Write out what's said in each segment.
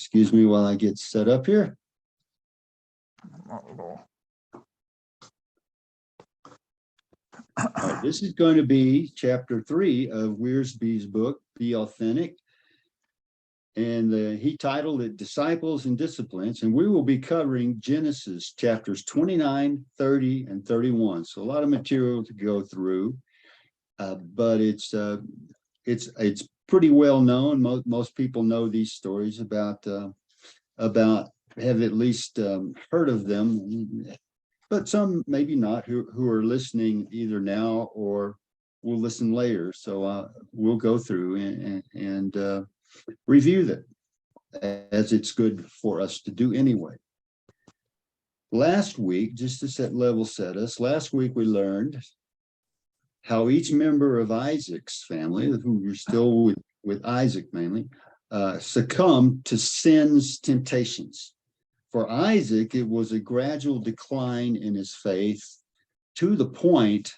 Excuse me while I get set up here. All right, this is going to be chapter 3 of Wiersbe's book, Be Authentic. And he titled it Disciples and Disciplines. And we will be covering Genesis chapters 29, 30, and 31. So a lot of material to go through, but it's pretty well known. Most people know these stories about have at least heard of them, but some maybe not who are listening either now or will listen later. So we'll go through and review that, as it's good for us to do anyway. Last week, just to set us, last week we learned how each member of Isaac's family, who were still with Isaac mainly, succumbed to sin's temptations. For Isaac, it was a gradual decline in his faith to the point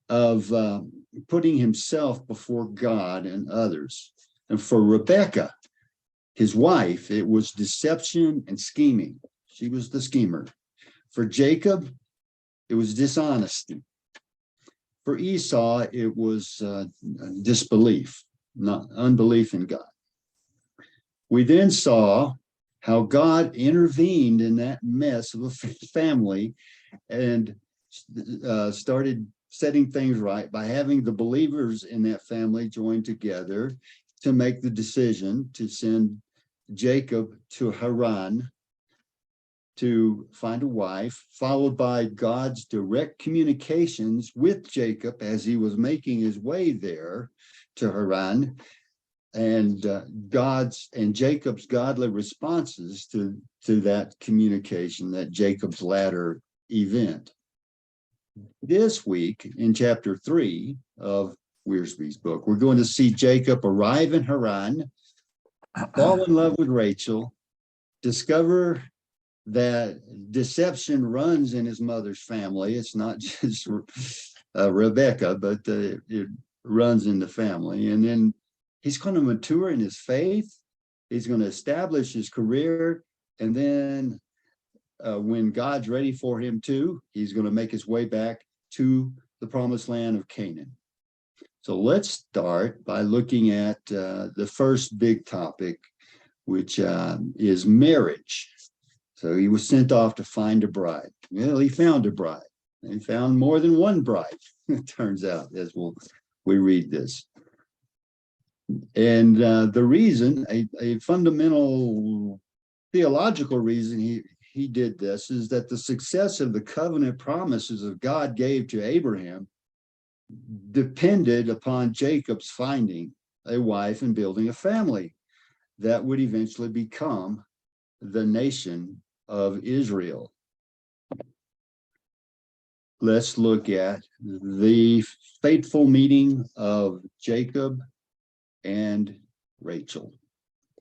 of putting himself before God and others. And for Rebekah, his wife, it was deception and scheming. She was the schemer. For Jacob, it was dishonesty. For Esau, it was disbelief, not unbelief in God. We then saw how God intervened in that mess of a family and started setting things right by having the believers in that family join together to make the decision to send Jacob to Haran to find a wife, followed by God's direct communications with Jacob as he was making his way there to Haran, and Jacob's godly responses to that communication, that Jacob's ladder event. This week, in chapter 3 of Wiersbe's book, we're going to see Jacob arrive in Haran, fall in love with Rachel, discover that deception runs in his mother's family. It's not just Rebekah, but it runs in the family. And then he's going to mature in his faith. He's going to establish his career. And then when God's ready for him to, he's going to make his way back to the promised land of Canaan. So let's start by looking at the first big topic, which is marriage. So he was sent off to find a bride. Well, he found a bride. He found more than one bride, it turns out, as we read this. And the reason, a fundamental theological reason he did this is that the success of the covenant promises of God gave to Abraham depended upon Jacob's finding a wife and building a family that would eventually become the nation of Israel. Let's look at the fateful meeting of Jacob and Rachel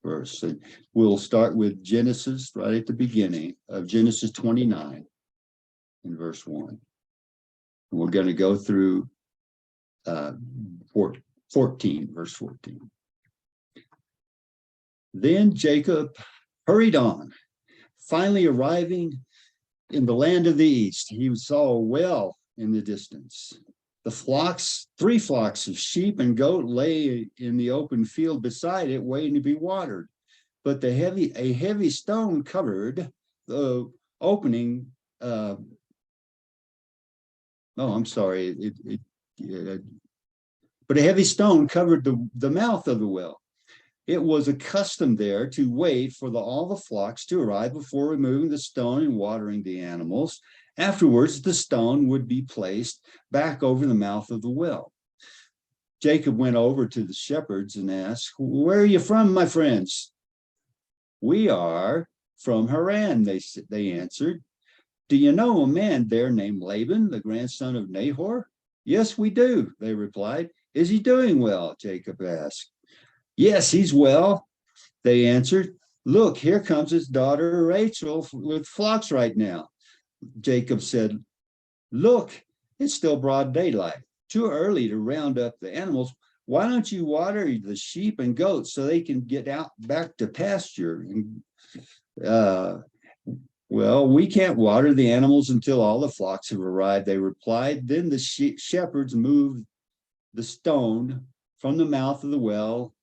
first. So we'll start with Genesis, right at the beginning of Genesis 29 in verse 1. And we're going to go through 14, verse 14. Then Jacob hurried on, finally arriving in the land of the east. He saw a well in the distance. The flocks, 3 flocks of sheep and goat lay in the open field beside it, waiting to be watered. But a heavy stone covered the opening. But a heavy stone covered the mouth of the well. It was a custom there to wait for all the flocks to arrive before removing the stone and watering the animals. Afterwards, the stone would be placed back over the mouth of the well. Jacob went over to the shepherds and asked, "Where are you from, my friends?" "We are from Haran," they answered. "Do you know a man there named Laban, the grandson of Nahor?" "Yes, we do," they replied. "Is he doing well?" Jacob asked. "Yes, he's well," they answered. "Look, here comes his daughter Rachel with flocks right now." Jacob said, "Look, it's still broad daylight. Too early to round up the animals. why don't you water the sheep and goats so they can get out back to pasture? And, well, we can't water the animals until all the flocks have arrived, they replied. Then the shepherds moved the stone from the mouth of the well,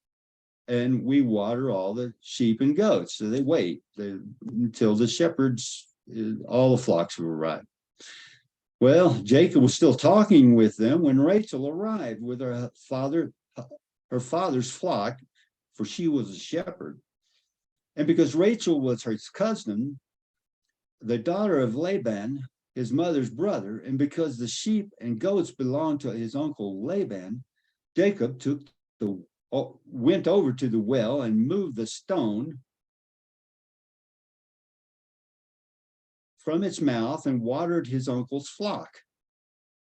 and we water all the sheep and goats. So they wait until the shepherds, all the flocks have arrived. Well, Jacob was still talking with them when Rachel arrived with her father's flock, for she was a shepherd. And because Rachel was his cousin, the daughter of Laban, his mother's brother, and because the sheep and goats belonged to his uncle Laban, Jacob went over to the well and moved the stone from its mouth and watered his uncle's flock.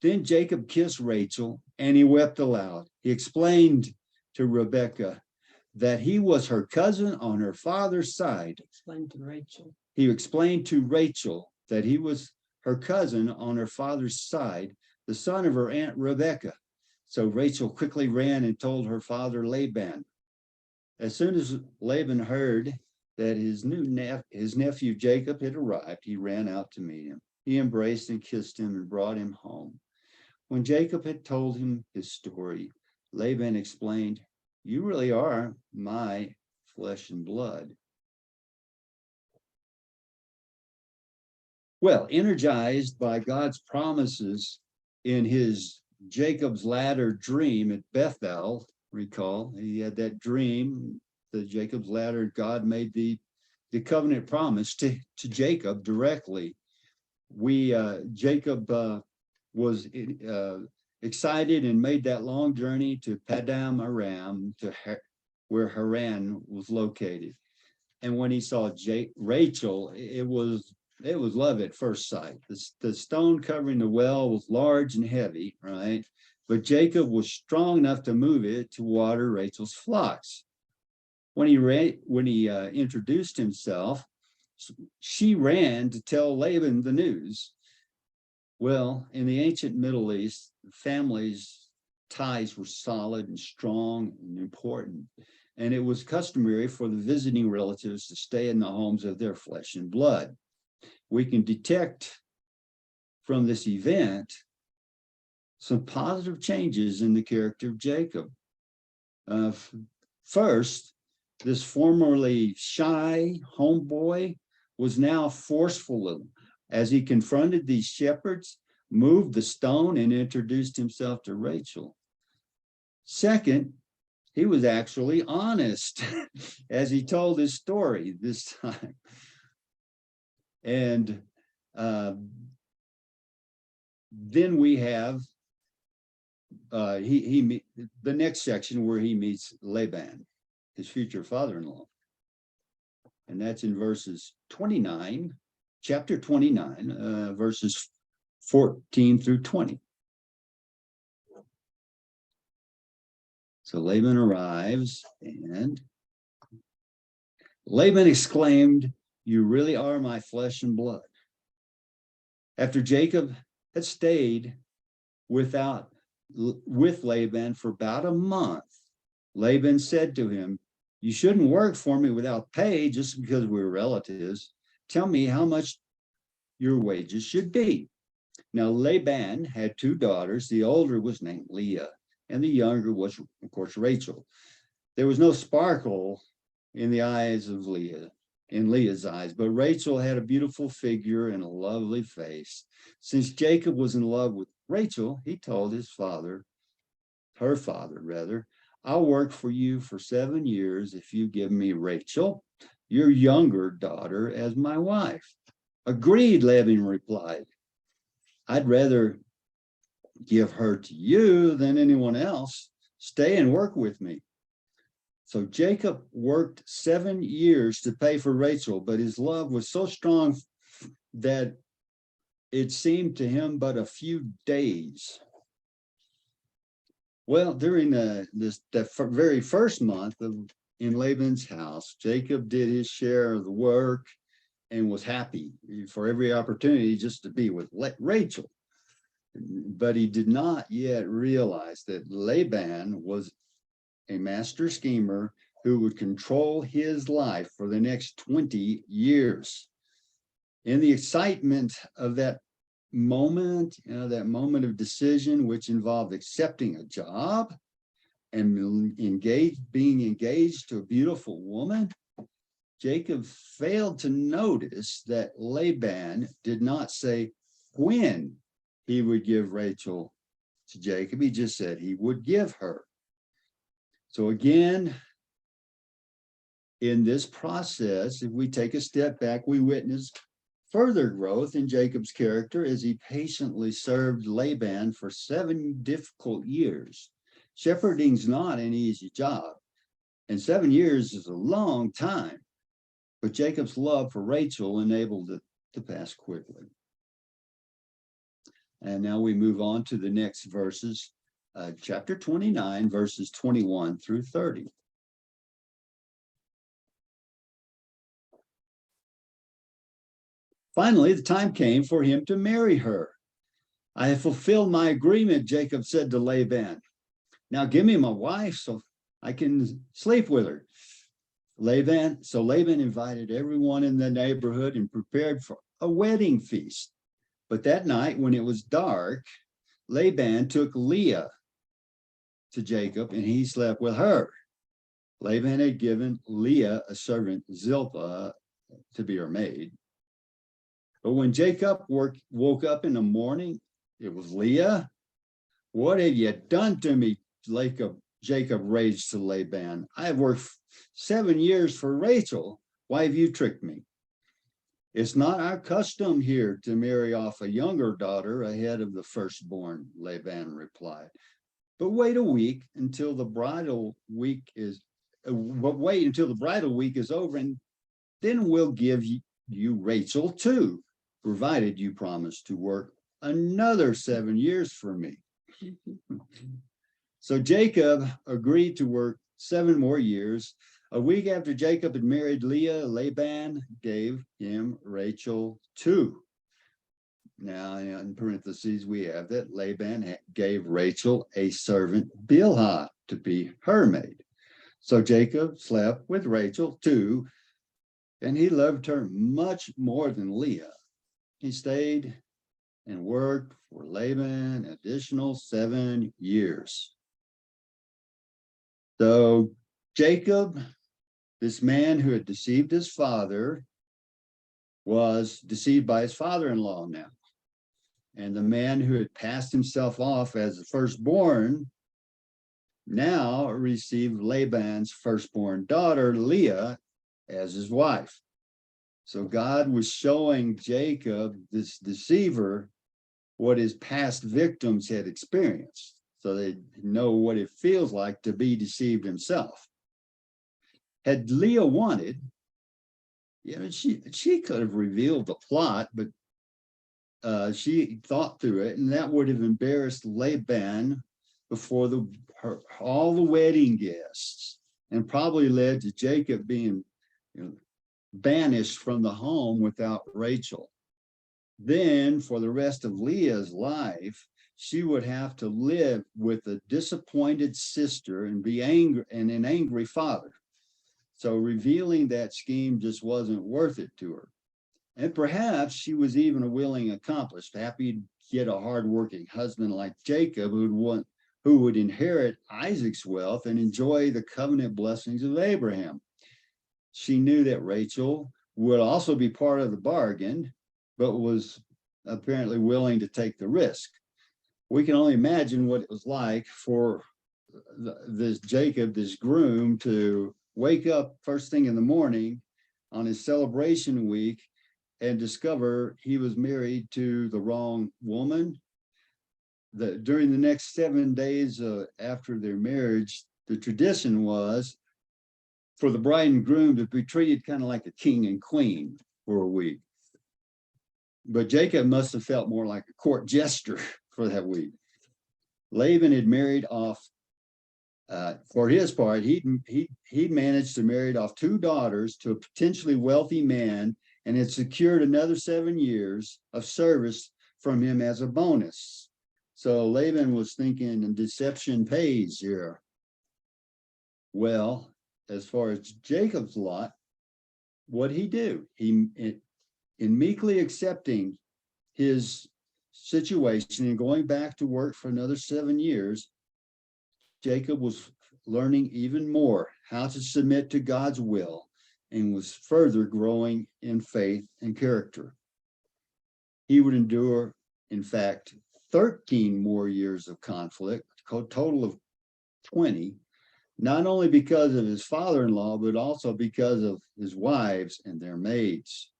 Then Jacob kissed Rachel and he wept aloud. He explained to Rebekah that he was her cousin on her father's side. He explained to Rachel that he was her cousin on her father's side, the son of her aunt Rebekah. So Rachel quickly ran and told her father Laban. As soon as Laban heard that his nephew Jacob had arrived, he ran out to meet him. He embraced and kissed him and brought him home. When Jacob had told him his story, Laban explained, "You really are my flesh and blood." Well, energized by God's promises in his Jacob's ladder dream at Bethel, recall, he had that dream, the Jacob's ladder, God made the covenant promise to Jacob directly. Jacob was excited and made that long journey to Padam Aram, where Haran was located. And when he saw Rachel, it was love at first sight. The stone covering the well was large and heavy, right? But Jacob was strong enough to move it to water Rachel's flocks. When he introduced himself, she ran to tell Laban the news. Well, in the ancient Middle East, families' ties were solid and strong and important. And it was customary for the visiting relatives to stay in the homes of their flesh and blood. We can detect from this event some positive changes in the character of Jacob. First, this formerly shy homeboy was now forceful as he confronted these shepherds, moved the stone, and introduced himself to Rachel. Second, he was actually honest as he told his story this time. And then we have the next section where he meets Laban, his future father-in-law. And that's in verses 29, chapter 29, verses 14 through 20. So Laban arrives, and Laban exclaimed, "You really are my flesh and blood." After Jacob had stayed with Laban for about a month, Laban said to him, "You shouldn't work for me without pay just because we're relatives. Tell me how much your wages should be." Now Laban had two daughters. The older was named Leah, and the younger was, of course, Rachel. There was no sparkle in the eyes of Leah, in Leah's eyes, but Rachel had a beautiful figure and a lovely face. Since Jacob was in love with Rachel, he told her father, "I'll work for you for 7 years if you give me Rachel, your younger daughter, as my wife." "Agreed," Laban replied. "I'd rather give her to you than anyone else. Stay and work with me." So Jacob worked 7 years to pay for Rachel, but his love was so strong that it seemed to him but a few days. Well, during the very first month in Laban's house, Jacob did his share of the work and was happy for every opportunity just to be with Rachel. But he did not yet realize that Laban was a master schemer who would control his life for the next 20 years. In the excitement of that moment, that moment of decision, which involved accepting a job and being engaged to a beautiful woman, Jacob failed to notice that Laban did not say when he would give Rachel to Jacob. He just said he would give her. So again, in this process, if we take a step back, we witness further growth in Jacob's character as he patiently served Laban for 7 difficult years. Shepherding's not an easy job, and 7 years is a long time, but Jacob's love for Rachel enabled it to pass quickly. And now we move on to the next verses, chapter 29, verses 21 through 30. Finally, the time came for him to marry her. I have fulfilled my agreement, Jacob said to Laban. Now give me my wife so I can sleep with her. So Laban invited everyone in the neighborhood and prepared for a wedding feast. But that night, when it was dark, Laban took Leah to Jacob and he slept with her. Laban had given Leah a servant, Zilpah, to be her maid. But when Jacob woke up in the morning, it was Leah. What have you done to me? Jacob raged to Laban. I have worked 7 years for Rachel. Why have you tricked me? It's not our custom here to marry off a younger daughter ahead of the firstborn, Laban replied. But wait until the bridal week is over, and then we'll give you Rachel too, provided you promise to work another 7 years for me. So Jacob agreed to work 7 more years. A week after Jacob had married Leah, Laban gave him Rachel too. Now, in parentheses, we have that Laban gave Rachel a servant, Bilhah, to be her maid. So Jacob slept with Rachel too, and he loved her much more than Leah. He stayed and worked for Laban an additional 7 years. So Jacob, this man who had deceived his father, was deceived by his father-in-law now. And the man who had passed himself off as the firstborn now received Laban's firstborn daughter, Leah, as his wife. So God was showing Jacob, this deceiver, what his past victims had experienced, so they know what it feels like to be deceived himself. Had Leah wanted, she could have revealed the plot, but she thought through it, and that would have embarrassed Laban before all the wedding guests, and probably led to Jacob being banished from the home without Rachel. Then for the rest of Leah's life, she would have to live with a disappointed sister and be angry and an angry father. So revealing that scheme just wasn't worth it to her. And perhaps she was even a willing accomplice, happy to get a hardworking husband like Jacob who would inherit Isaac's wealth and enjoy the covenant blessings of Abraham. She knew that Rachel would also be part of the bargain, but was apparently willing to take the risk. We can only imagine what it was like for this Jacob, this groom, to wake up first thing in the morning on his celebration week and discover he was married to the wrong woman. During the next 7 days after their marriage, the tradition was for the bride and groom to be treated kind of like a king and queen for a week. But Jacob must have felt more like a court jester for that week. Laban had married off, for his part, he'd managed to marry off 2 daughters to a potentially wealthy man and had secured another 7 years of service from him as a bonus. So Laban was thinking deception pays here. Well, as far as Jacob's lot, what'd he do? In meekly accepting his situation and going back to work for another 7 years, Jacob was learning even more how to submit to God's will and was further growing in faith and character. He would endure, in fact, 13 more years of conflict, a total of 20, not only because of his father-in-law, but also because of his wives and their maids.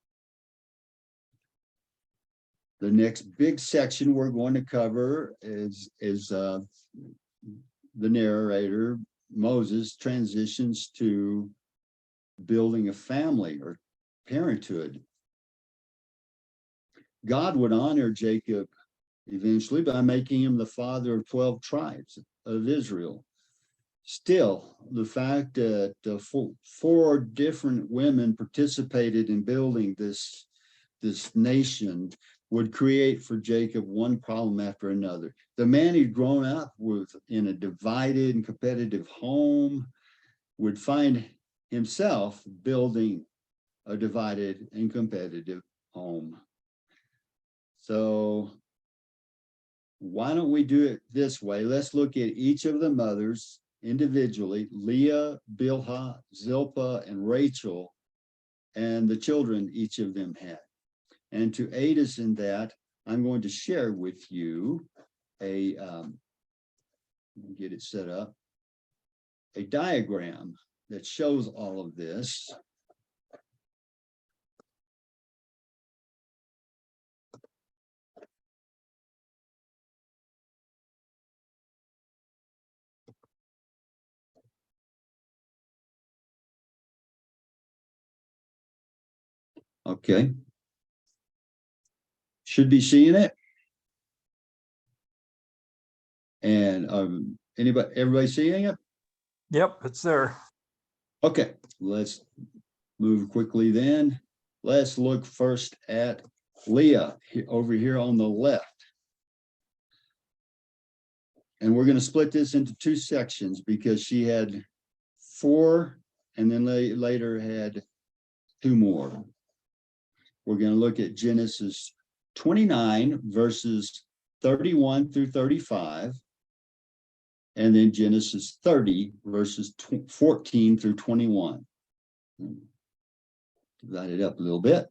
The next big section we're going to cover is the narrator, Moses, transitions to building a family or parenthood. God would honor Jacob eventually by making him the father of 12 tribes of Israel. Still, the fact that four different women participated in building this nation would create for Jacob one problem after another. The man he'd grown up with in a divided and competitive home would find himself building a divided and competitive home. So why don't we do it this way? Let's look at each of the mothers individually, Leah, Bilhah, Zilpah, and Rachel, and the children each of them had. And to aid us in that, I'm going to share with you get it set up, a diagram that shows all of this. Okay. Should be seeing it. And everybody seeing it? Yep, it's there. Okay, let's move quickly then. Let's look first at Leah over here on the left. And we're going to split this into two sections because she had 4 and then later had 2 more. We're going to look at Genesis 29 verses 31 through 35. And then Genesis 30 verses 14 through 21. Divide it up a little bit.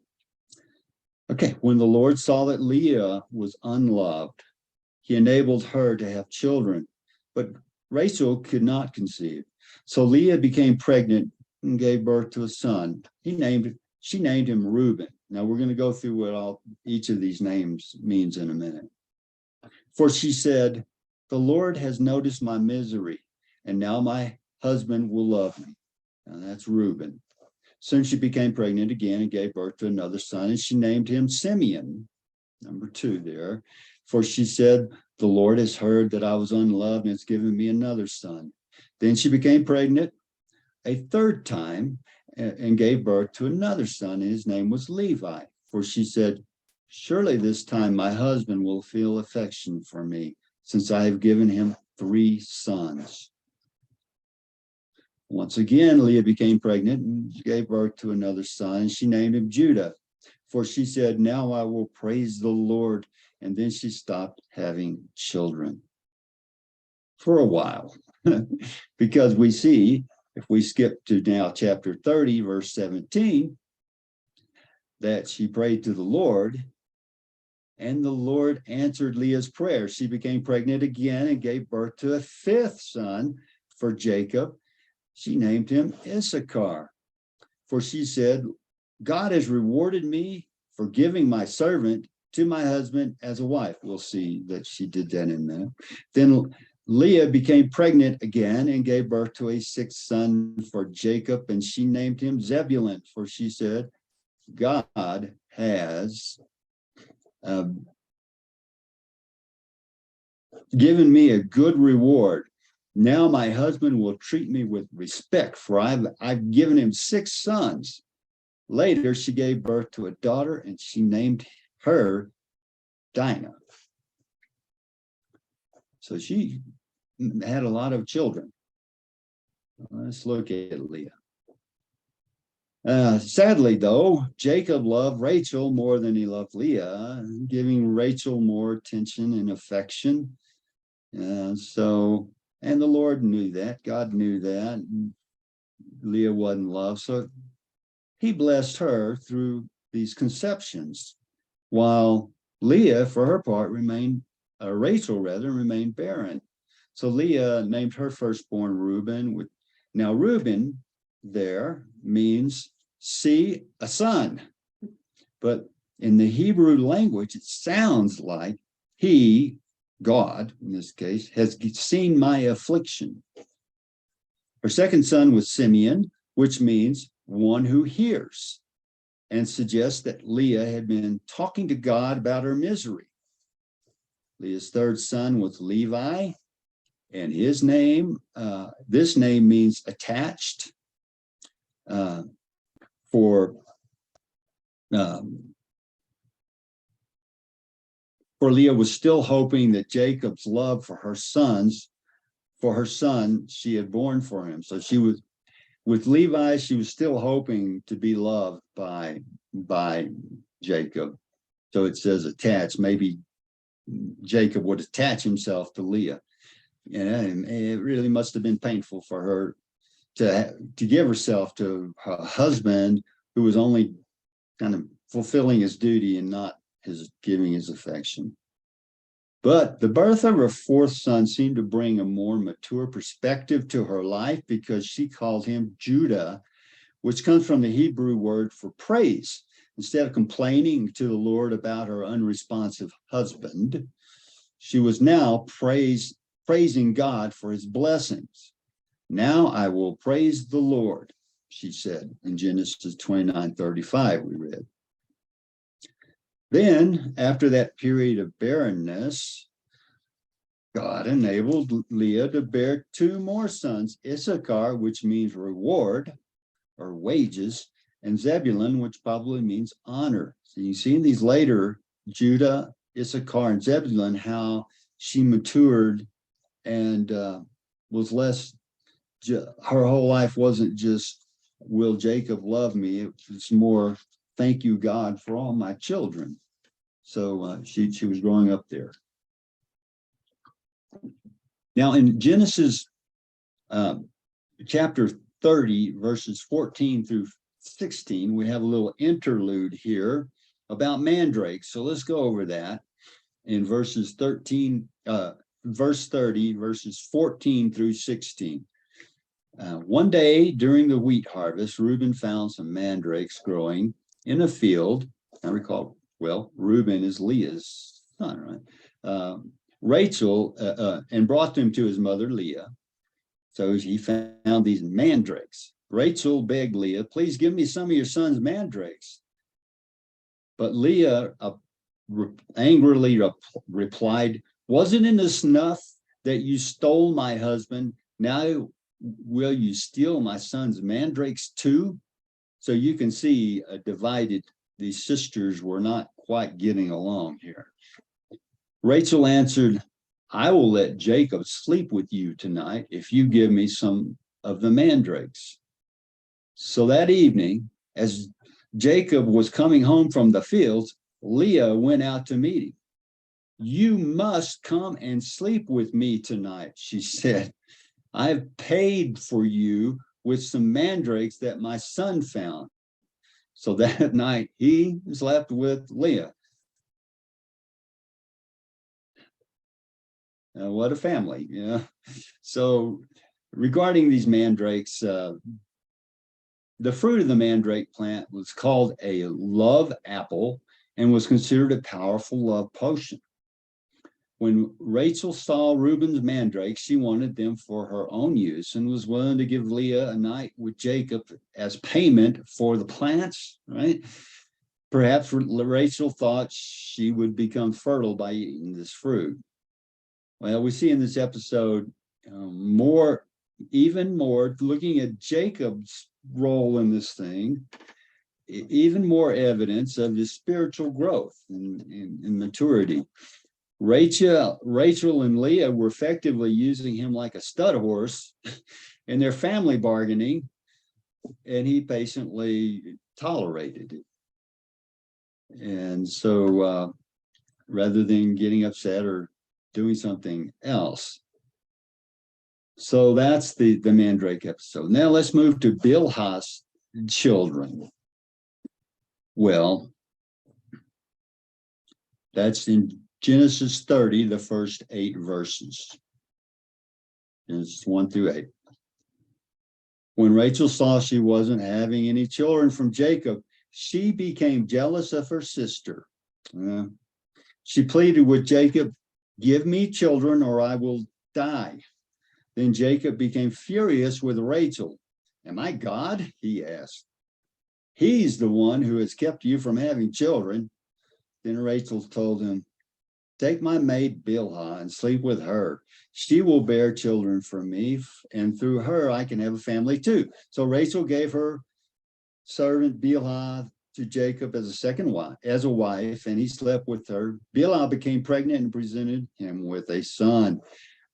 Okay, when the Lord saw that Leah was unloved, he enabled her to have children, but Rachel could not conceive. So Leah became pregnant and gave birth to a son. She named him Reuben. Now we're going to go through what each of these names means in a minute. For she said, "The Lord has noticed my misery, and now my husband will love me." Now that's Reuben. Soon she became pregnant again and gave birth to another son, and she named him Simeon, number 2 there. For she said, "The Lord has heard that I was unloved and has given me another son." Then she became pregnant a 3rd time and gave birth to another son, and his name was Levi. For she said, "Surely this time my husband will feel affection for me, since I have given him 3 sons." Once again, Leah became pregnant and gave birth to another son, and she named him Judah. For she said, "Now I will praise the Lord." And then she stopped having children for a while. Because we see, if we skip to now chapter 30, verse 17, that she prayed to the Lord, and the Lord answered Leah's prayer. She became pregnant again and gave birth to a 5th son for Jacob. She named him Issachar. For she said, "God has rewarded me for giving my servant to my husband as a wife." We'll see that she did that in a minute. Then Leah became pregnant again and gave birth to a 6th son for Jacob, and she named him Zebulun. For she said, "God has given me a good reward. Now my husband will treat me with respect, for I've given him 6 sons." Later, she gave birth to a daughter, and she named her Dinah. So she had a lot of children. Let's look at Leah. Sadly, though, Jacob loved Rachel more than he loved Leah, giving Rachel more attention and affection. And the Lord knew that. God knew that. Leah wasn't loved. So he blessed her through these conceptions, while Leah, for her part, Rachel remained barren. So Leah named her firstborn Reuben. Now Reuben there means see a son, but in the Hebrew language, it sounds like he, God in this case, has seen my affliction. Her second son was Simeon, which means one who hears, and suggests that Leah had been talking to God about her misery. Leah's third son was Levi, and his name, this name means attached. For Leah was still hoping that Jacob's love for her son she had born for him. So she was, with Levi, she was still hoping to be loved by Jacob. So it says attached. Maybe Jacob would attach himself to Leah. And it really must have been painful for her to give herself to her husband who was only kind of fulfilling his duty and not giving his affection. But the birth of her fourth son seemed to bring a more mature perspective to her life, because she called him Judah, which comes from the Hebrew word for praise. Instead of complaining to the Lord about her unresponsive husband, she was now praising God for his blessings. Now I will praise the Lord, she said in Genesis 29:35, we read. Then, after that period of barrenness, God enabled Leah to bear two more sons, Issachar, which means reward or wages, and Zebulun, which probably means honor. So you see in these later, Judah, Issachar, and Zebulun, how she matured and was less, her whole life wasn't just, will Jacob love me? It was more, thank you, God, for all my children. So she was growing up there. Now in Genesis chapter 30, verses 14 through 16, we have a little interlude here about mandrakes. So let's go over that in verse 30, verses 14 through 16. One day during the wheat harvest, Reuben found some mandrakes growing in a field. I recall, well, Reuben is Leah's son, right? Rachel, and brought them to his mother Leah. So he found these mandrakes. Rachel begged Leah, please give me some of your son's mandrakes. But Leah angrily replied, wasn't it enough that you stole my husband? Now will you steal my son's mandrakes too? So you can see these sisters were not quite getting along here. Rachel answered, I will let Jacob sleep with you tonight if you give me some of the mandrakes. So that evening, as Jacob was coming home from the fields, Leah went out to meet him. You must come and sleep with me tonight, she said. I've paid for you with some mandrakes that my son found. So that night he slept with Leah. What a family, yeah. So regarding these mandrakes, the fruit of the mandrake plant was called a love apple and was considered a powerful love potion. When Rachel saw Reuben's mandrakes, she wanted them for her own use and was willing to give Leah a night with Jacob as payment for the plants, right? Perhaps Rachel thought she would become fertile by eating this fruit. Well, we see in this episode even more, looking at Jacob's role in this thing, even more evidence of his spiritual growth and maturity. Rachel and Leah were effectively using him like a stud horse in their family bargaining, and he patiently tolerated it. And so rather than getting upset or doing something else. So that's the Mandrake episode. Now let's move to Bilhah's children. Well, that's in Genesis 30, the first 8 verses. It's 1 through 8. When Rachel saw she wasn't having any children from Jacob, she became jealous of her sister. She pleaded with Jacob, "Give me children or I will die." Then Jacob became furious with Rachel. "Am I God?" he asked. "He's the one who has kept you from having children." Then Rachel told him, "Take my maid Bilhah and sleep with her. She will bear children for me, and through her I can have a family too." So Rachel gave her servant Bilhah to Jacob as a wife, and he slept with her. Bilhah became pregnant and presented him with a son.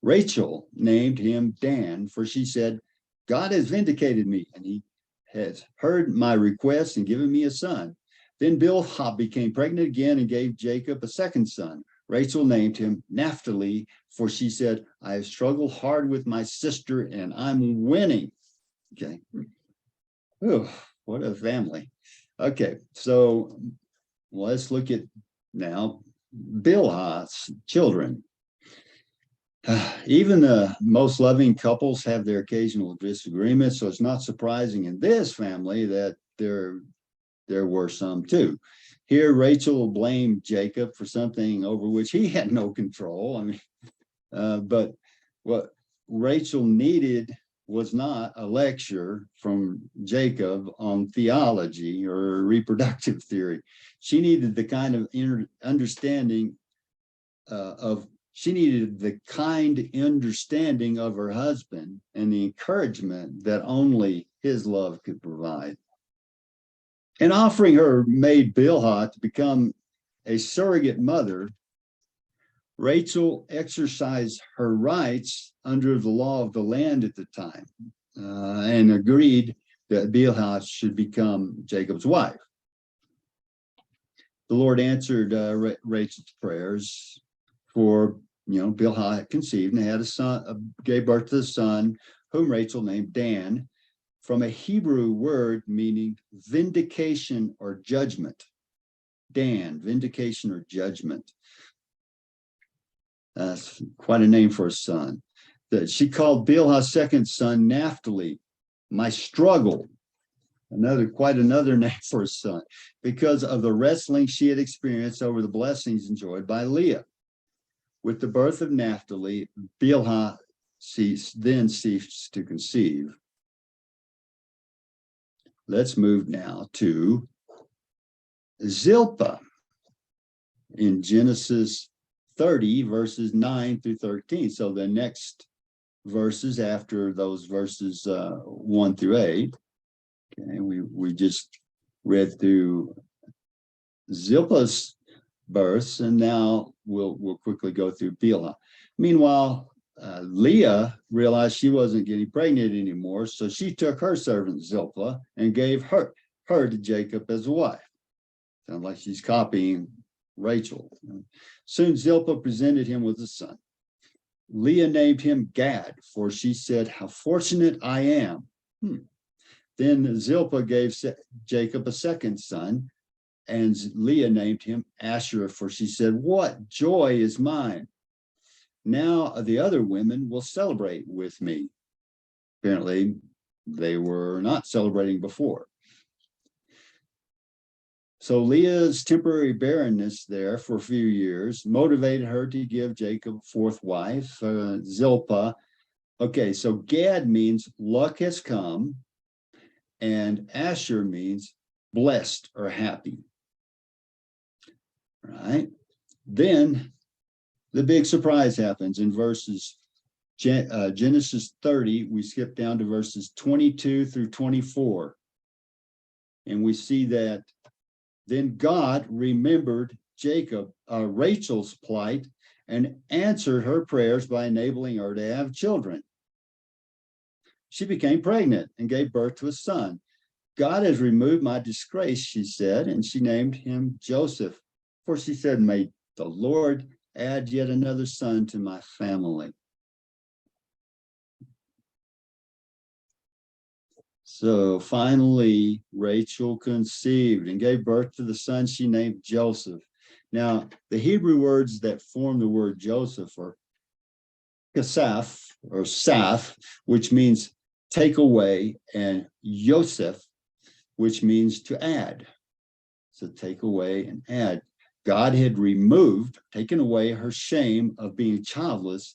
Rachel named him Dan, for she said, "God has vindicated me, and he has heard my request and given me a son." Then Bilhah became pregnant again and gave Jacob a second son. Rachel named him Naphtali, for she said, "I have struggled hard with my sister and I'm winning." Okay. Oh, what a family. Okay, so let's look at now Bilhah's children. Even the most loving couples have their occasional disagreements, so it's not surprising in this family that there were some too. Here, Rachel blamed Jacob for something over which he had no control. But what Rachel needed was not a lecture from Jacob on theology or reproductive theory. She needed the kind of understanding of her husband and the encouragement that only his love could provide. And offering her maid Bilhah to become a surrogate mother, Rachel exercised her rights under the law of the land at the time and agreed that Bilhah should become Jacob's wife. The Lord answered Rachel's prayers, for Bilhah had conceived and had a son, gave birth to a son, whom Rachel named Dan, from a Hebrew word meaning vindication or judgment. Dan, vindication or judgment. That's quite a name for a son. She called Bilhah's second son Naphtali, my struggle. Quite another name for a son, because of the wrestling she had experienced over the blessings enjoyed by Leah. With the birth of Naphtali, Bilhah then ceased to conceive. Let's move now to Zilpah in Genesis 30, verses 9 through 13. So the next verses after those verses 1 through 8. Okay, we just read through Zilpah's births, and now we'll quickly go through Bilhah. Meanwhile, Leah realized she wasn't getting pregnant anymore, so she took her servant Zilpah and gave her to Jacob as a wife. Sounds like she's copying Rachel. Soon Zilpah presented him with a son. Leah named him Gad, for she said, "How fortunate I am." Then Zilpah gave Jacob a second son, and Leah named him Asher, for she said, "What joy is mine. Now the other women will celebrate with me." Apparently, they were not celebrating before. So Leah's temporary barrenness there for a few years motivated her to give Jacob a fourth wife, Zilpah. Okay, so Gad means luck has come, and Asher means blessed or happy. Right? Then the big surprise happens in Genesis 30. We skip down to verses 22 through 24. And we see that then God remembered Rachel's plight and answered her prayers by enabling her to have children. she became pregnant and gave birth to a son. God has removed my disgrace, she said, and she named him Joseph. For she said, may the Lord add yet another son to my family. So finally, Rachel conceived and gave birth to the son she named Joseph. Now, the Hebrew words that form the word Joseph are kasaf or saf, which means take away, and Yosef, which means to add. So take away and add. God had taken away her shame of being childless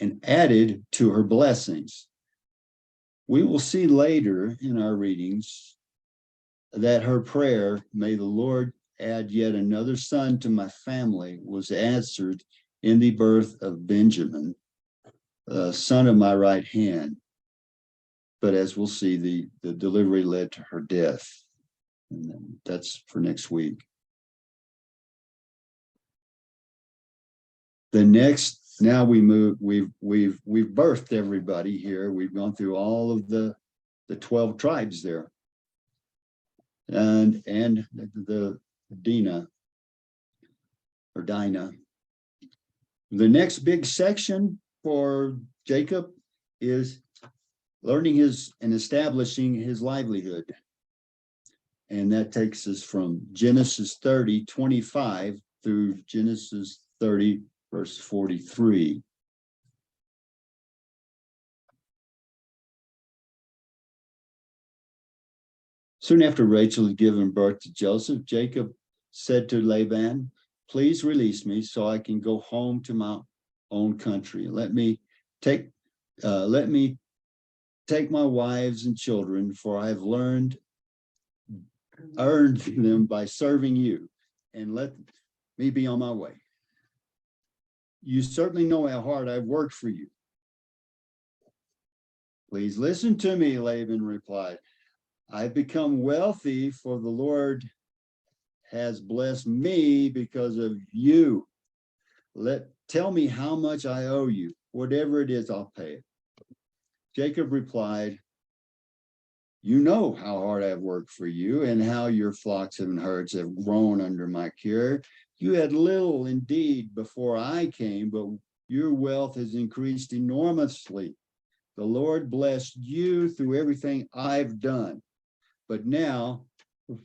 and added to her blessings. We will see later in our readings that her prayer, may the Lord add yet another son to my family, was answered in the birth of Benjamin, son of my right hand. But as we'll see, the delivery led to her death. And that's for next week. Now we move, we've birthed everybody here. We've gone through all of the 12 tribes there. And the Dinah. The next big section for Jacob is learning and establishing his livelihood. And that takes us from Genesis 30:25 through Genesis 30, verse 43. Soon after Rachel had given birth to Joseph, Jacob said to Laban, please release me so I can go home to my own country. Let me take my wives and children, for I have earned them by serving you, and let me be on my way. You certainly know how hard I've worked for you. Please listen to me, Laban replied. I've become wealthy, for the Lord has blessed me because of you. Tell me how much I owe you. Whatever it is, I'll pay it. Jacob replied, you know how hard I've worked for you and how your flocks and herds have grown under my care. You had little indeed before I came, but your wealth has increased enormously. The Lord blessed you through everything I've done. But now,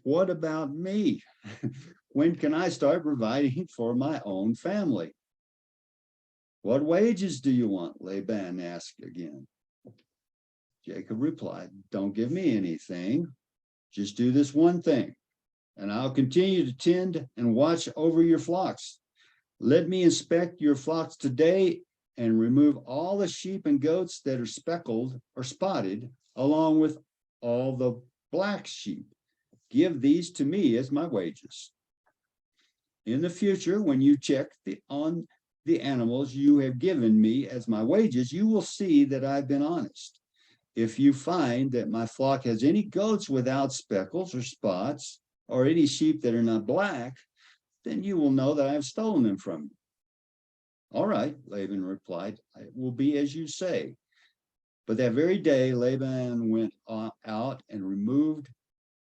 what about me? When can I start providing for my own family? What wages do you want? Laban asked again. Jacob replied, don't give me anything. Just do this one thing, and I'll continue to tend and watch over your flocks. Let me inspect your flocks today and remove all the sheep and goats that are speckled or spotted, along with all the black sheep. Give these to me as my wages. In the future, when you check on the animals you have given me as my wages, you will see that I've been honest. If you find that my flock has any goats without speckles or spots, or any sheep that are not black, then you will know that I have stolen them from you. All right, Laban replied, it will be as you say. But that very day, Laban went out and removed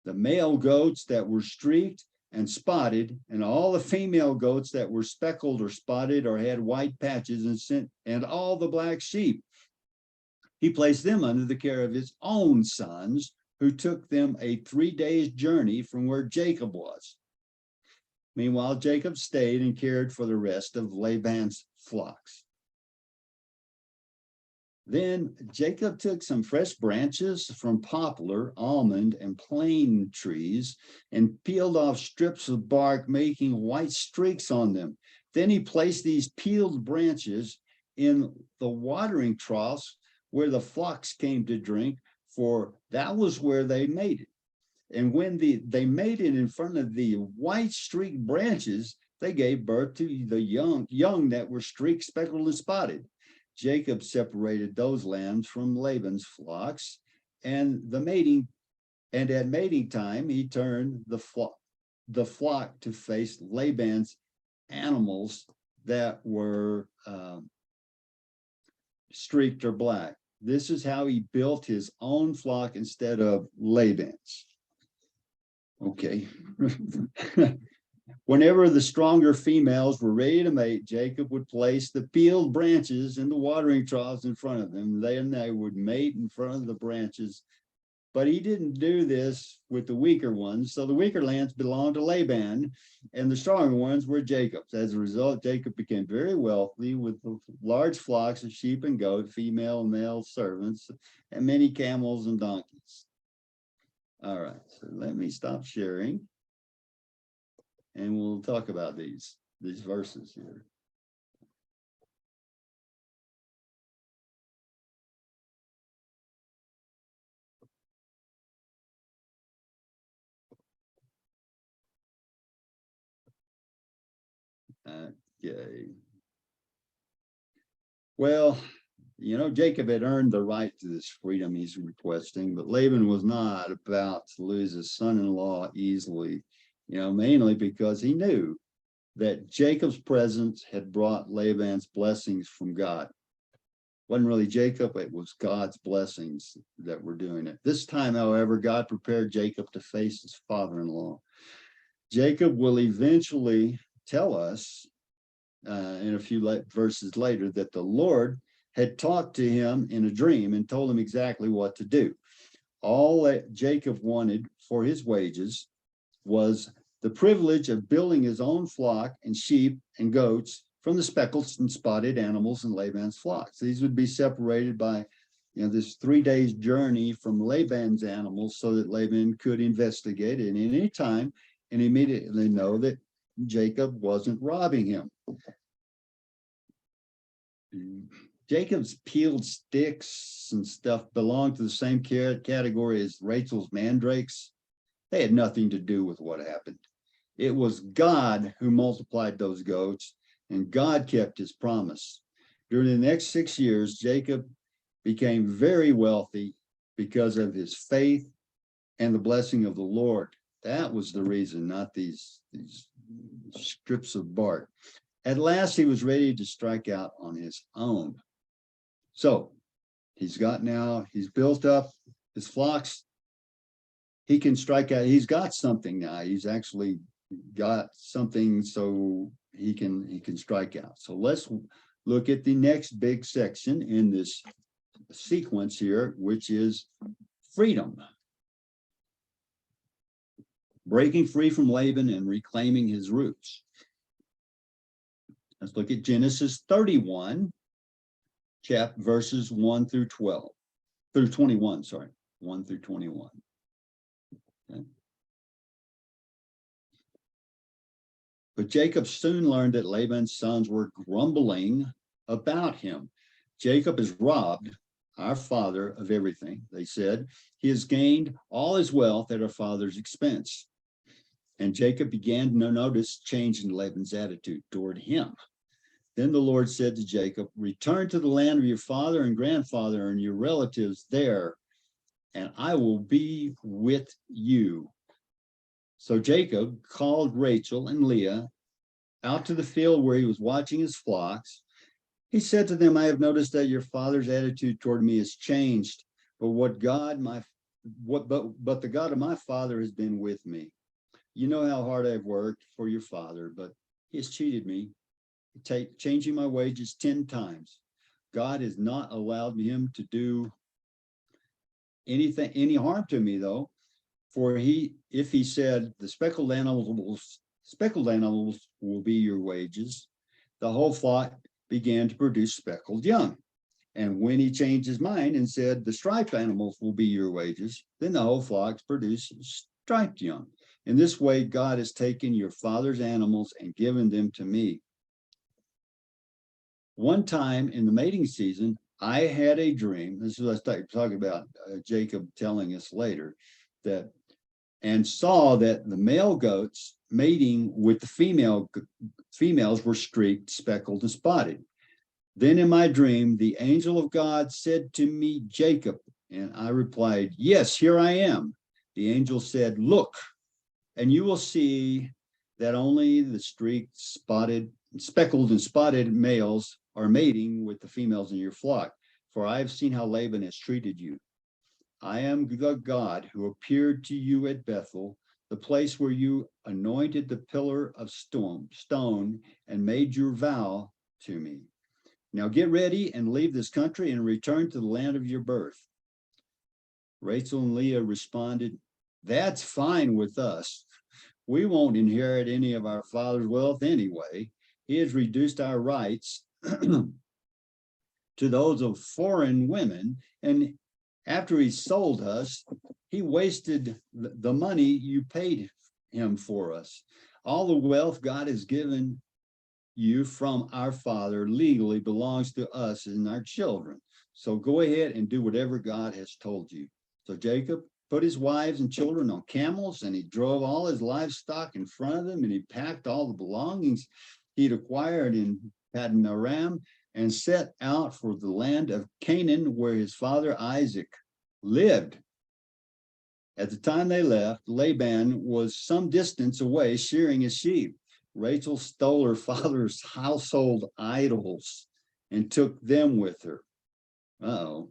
the male goats that were streaked and spotted, and all the female goats that were speckled or spotted or had white patches, and all the black sheep. He placed them under the care of his own sons, who took them a 3 days journey from where Jacob was. Meanwhile, Jacob stayed and cared for the rest of Laban's flocks. Then Jacob took some fresh branches from poplar, almond, and plane trees and peeled off strips of bark, making white streaks on them. Then he placed these peeled branches in the watering troughs where the flocks came to drink, for that was where they made it. And when they made it in front of the white streaked branches, they gave birth to the young that were streaked, speckled, and spotted. Jacob separated those lambs from Laban's flocks, and at mating time, he turned the flock to face Laban's animals that were streaked or black. This is how he built his own flock instead of Laban's. Okay. Whenever the stronger females were ready to mate, Jacob would place the peeled branches in the watering troughs in front of them. Then they would mate in front of the branches. But he didn't do this with the weaker ones. So the weaker lands belonged to Laban, and the stronger ones were Jacob's. As a result, Jacob became very wealthy with large flocks of sheep and goat, female and male servants, and many camels and donkeys. All right, so let me stop sharing, and we'll talk about these verses here. Okay. Well, Jacob had earned the right to this freedom he's requesting, but Laban was not about to lose his son-in-law easily, mainly because he knew that Jacob's presence had brought Laban's blessings from God. It wasn't really Jacob, it was God's blessings that were doing it. This time, however, God prepared Jacob to face his father-in-law. Jacob will eventually tell us in a few verses later that the Lord had talked to him in a dream and told him exactly what to do. All that Jacob wanted for his wages was the privilege of building his own flock and sheep and goats from the speckled and spotted animals in Laban's flocks. These would be separated by this 3 days journey from Laban's animals so that Laban could investigate it at any time and immediately know that Jacob wasn't robbing him. Jacob's peeled sticks and stuff belonged to the same category as Rachel's mandrakes. They had nothing to do with what happened. It was God who multiplied those goats, and God kept his promise. During the next 6 years, Jacob became very wealthy because of his faith and the blessing of the Lord. That was the reason, not these strips of bark. At last, he was ready to strike out on his own. So he's built up his flocks. He can strike out. He's got something now. He's actually got something so he can strike out. So let's look at the next big section in this sequence here, which is freedom. Breaking free from Laban and reclaiming his roots. Let's look at Genesis 31, verses 1 through 21, 1 through 21. Okay. But Jacob soon learned that Laban's sons were grumbling about him. Jacob has robbed our father of everything, they said. He has gained all his wealth at our father's expense. And Jacob began to notice change in Laban's attitude toward him. Then the Lord said to Jacob, return to the land of your father and grandfather and your relatives there, and I will be with you. So Jacob called Rachel and Leah out to the field where he was watching his flocks. He said to them, I have noticed that your father's attitude toward me has changed, but the God of my father has been with me. You know how hard I've worked for your father, but he has cheated me, changing my wages 10 times. God has not allowed him to do any harm to me, though. For if he said, the speckled animals will be your wages, the whole flock began to produce speckled young. And when he changed his mind and said, the striped animals will be your wages, then the whole flock produced striped young. In this way, God has taken your father's animals and given them to me. One time in the mating season, I had a dream. This is what I talking about Jacob telling us later, and saw that the male goats mating with the females were streaked, speckled, and spotted. Then in my dream, the angel of God said to me, Jacob, and I replied, yes, here I am. The angel said, look, and you will see that only the streaked, speckled, and spotted males are mating with the females in your flock. for I have seen how Laban has treated you. I am the God who appeared to you at Bethel, the place where you anointed the pillar of stone and made your vow to me. Now get ready and leave this country and return to the land of your birth. Rachel and Leah responded, that's fine with us. We won't inherit any of our father's wealth anyway. He has reduced our rights to those of foreign women, and after he sold us, he wasted the money you paid him for us. All the wealth God has given you from our father legally belongs to us and our children. So go ahead and do whatever God has told you. So Jacob put his wives and children on camels, and he drove all his livestock in front of them, and he packed all the belongings he'd acquired in Paddan Aram and set out for the land of Canaan, where his father Isaac lived. At the time they left, Laban was some distance away shearing his sheep. Rachel stole her father's household idols and took them with her. Uh-oh.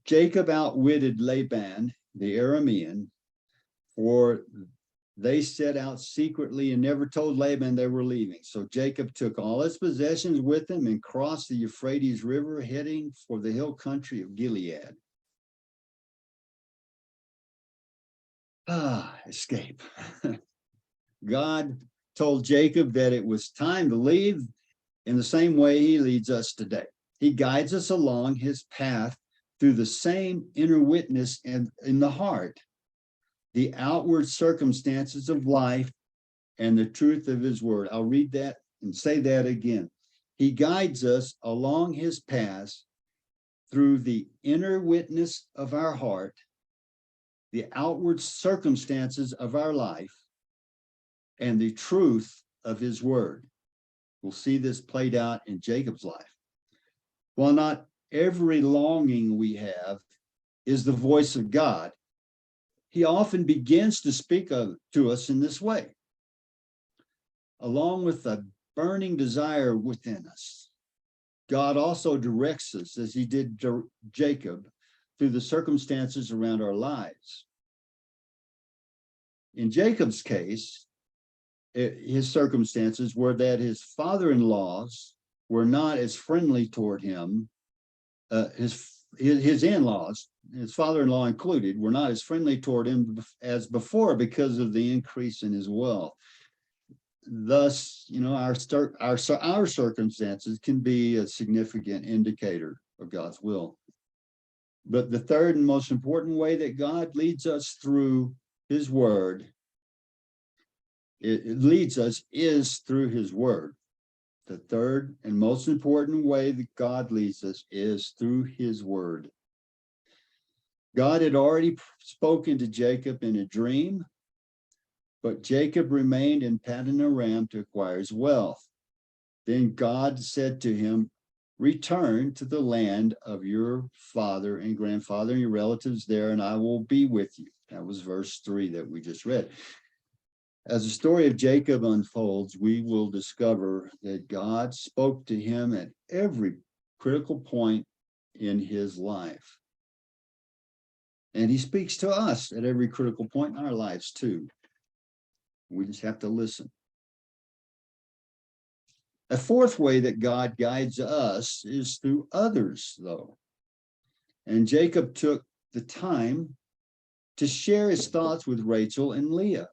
Jacob outwitted Laban, the Aramean, for they set out secretly and never told Laban they were leaving. So Jacob took all his possessions with him and crossed the Euphrates River, heading for the hill country of Gilead. Escape. God told Jacob that it was time to leave in the same way he leads us today. He guides us along his path through the same inner witness and in the heart, the outward circumstances of life and the truth of his word. I'll read that and say that again. He guides us along his path through the inner witness of our heart, the outward circumstances of our life, and the truth of his word. We'll see this played out in Jacob's life. While not every longing we have is the voice of God, he often begins to speak to us in this way, along with a burning desire within us. God also directs us, as he did Jacob, through the circumstances around our lives. In Jacob's case, his circumstances were that his father-in-laws were not as friendly toward him. His in-laws, his father-in-law included, were not as friendly toward him as before because of the increase in his wealth. Thus, our circumstances can be a significant indicator of God's will. But the third and most important way that God leads us through his word, it leads us is through his word. The third and most important way that God leads us is through his word. God had already spoken to Jacob in a dream, but Jacob remained in Paddan Aram to acquire his wealth. Then God said to him, return to the land of your father and grandfather and your relatives there, and I will be with you. That was verse 3 that we just read. As the story of Jacob unfolds, we will discover that God spoke to him at every critical point in his life. And he speaks to us at every critical point in our lives too. We just have to listen. A fourth way that God guides us is through others, though. And Jacob took the time to share his thoughts with Rachel and Leah.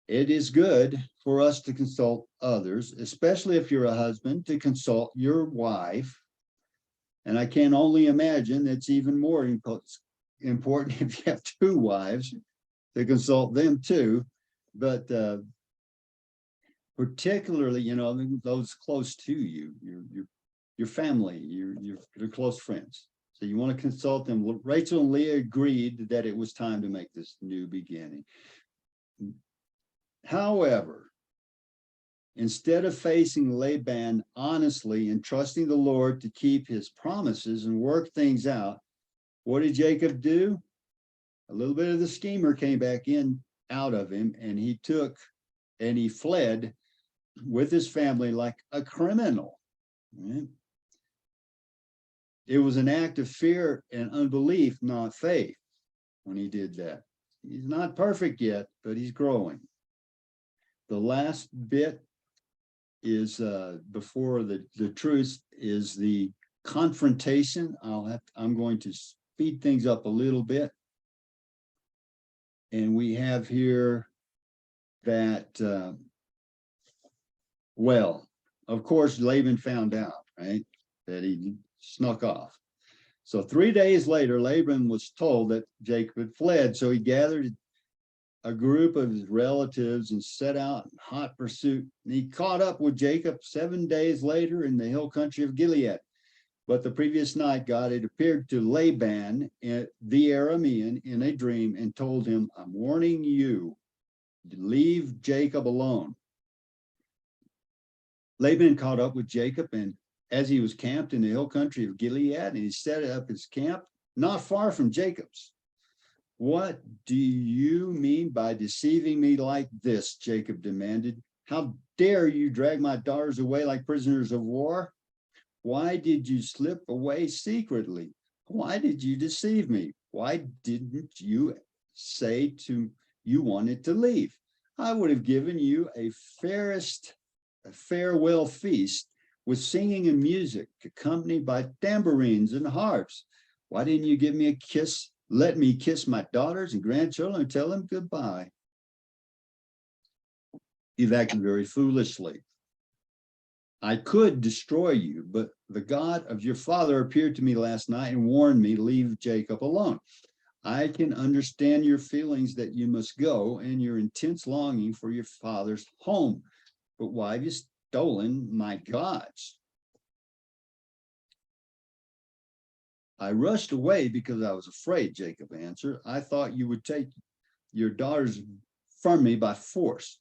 It is good for us to consult others, especially if you're a husband, to consult your wife. And I can only imagine it's even more important if you have two wives, to consult them too. But particularly, those close to you, your family, your close friends. So you want to consult them. Rachel and Leah agreed that it was time to make this new beginning. However, instead of facing Laban honestly and trusting the Lord to keep his promises and work things out, what did Jacob do? A little bit of the schemer came back out of him, and he fled with his family like a criminal. Right? It was an act of fear and unbelief, not faith, when he did that. He's not perfect yet, but he's growing. The last bit is before the truth is the confrontation. I'm going to speed things up a little bit. And we have here that, well, of course, Laban found out, right, that he snuck off. So 3 days later, Laban was told that Jacob had fled. So he gathered a group of his relatives and set out in hot pursuit. And he caught up with Jacob 7 days later in the hill country of Gilead. But the previous night, God had appeared to Laban, the Aramean, in a dream and told him, I'm warning you, leave Jacob alone. Laban caught up with Jacob, and as he was camped in the hill country of Gilead, and he set up his camp not far from Jacob's. What do you mean by deceiving me like this? Jacob demanded. How dare you drag my daughters away like prisoners of war? Why did you slip away secretly? Why did you deceive me? Why didn't you say you wanted to leave? I would have given you a farewell feast with singing and music, accompanied by tambourines and harps. Why didn't you give me a kiss? Let me kiss my daughters and grandchildren and tell them goodbye. You've acted very foolishly. I could destroy you, but the God of your father appeared to me last night and warned me to leave Jacob alone. I can understand your feelings that you must go and your intense longing for your father's home. But why have you stolen my gods? I rushed away because I was afraid, Jacob answered. I thought you would take your daughters from me by force.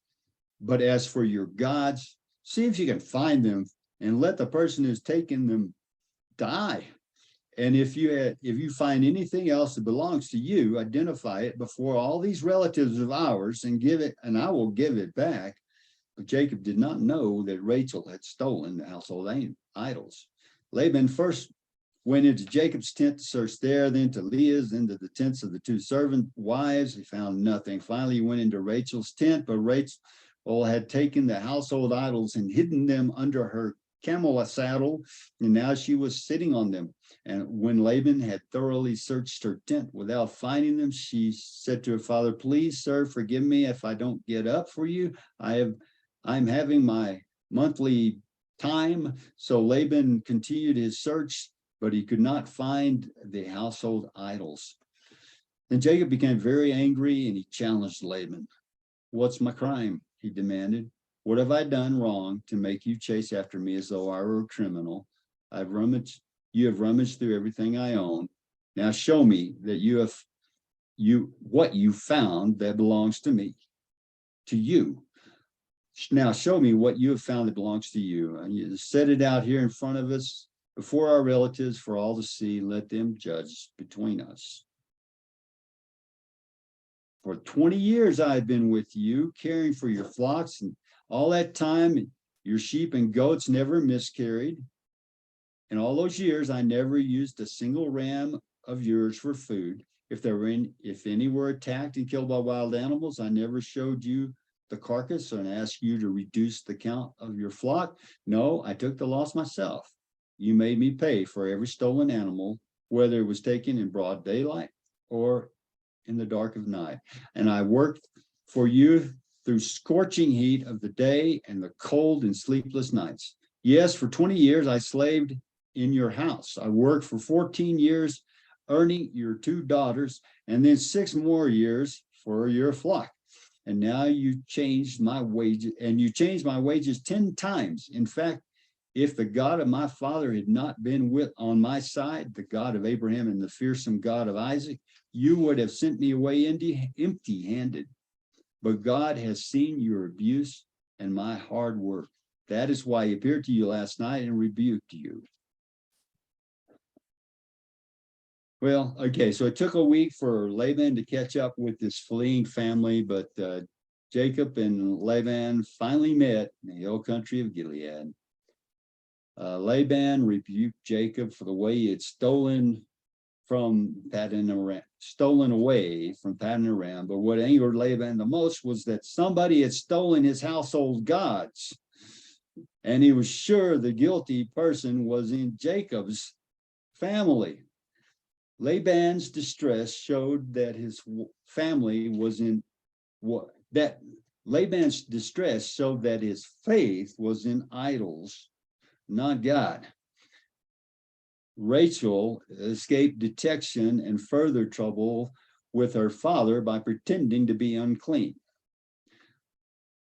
But as for your gods, see if you can find them and let the person who's taken them die. And if you find anything else that belongs to you, identify it before all these relatives of ours and give it, and I will give it back. But Jacob did not know that Rachel had stolen the household idols. Laban first went into Jacob's tent to search there, then to Leah's, into the tents of the two servant wives. He found nothing. Finally, he went into Rachel's tent, but Rachel had taken the household idols and hidden them under her camel saddle, and now she was sitting on them. And when Laban had thoroughly searched her tent without finding them, she said to her father, please, sir, forgive me if I don't get up for you. I'm having my monthly time. So Laban continued his search, but he could not find the household idols. Then Jacob became very angry and he challenged Laban. What's my crime? He demanded. What have I done wrong to make you chase after me as though I were a criminal? You have rummaged through everything I own. Now show me that what you found that belongs to me, to you. Now show me what you have found that belongs to you. And you set it out here in front of us before our relatives for all to see. Let them judge between us. For 20 years I've been with you, caring for your flocks, and all that time your sheep and goats never miscarried. In all those years, I never used a single ram of yours for food. If any were attacked and killed by wild animals, I never showed you the carcass and asked you to reduce the count of your flock. No, I took the loss myself. You made me pay for every stolen animal, whether it was taken in broad daylight or in the dark of night. And I worked for you through scorching heat of the day and the cold and sleepless nights. Yes, for 20 years I slaved in your house. I worked for 14 years, earning your 2 daughters, and then 6 more years for your flock. And now you changed my wages, and you changed my wages 10 times. In fact, if the God of my father had not been on my side, the God of Abraham and the fearsome God of Isaac, you would have sent me away empty-handed. But God has seen your abuse and my hard work. That is why he appeared to you last night and rebuked you. Well, okay, so it took a week for Laban to catch up with this fleeing family, but Jacob and Laban finally met in the hill country of Gilead. Laban rebuked Jacob for the way he had stolen away from Paddan Aram. But what angered Laban the most was that somebody had stolen his household gods. And he was sure the guilty person was in Jacob's family. Laban's distress showed that his family was in Laban's distress showed that his faith was in idols, not God. Rachel escaped detection and further trouble with her father by pretending to be unclean.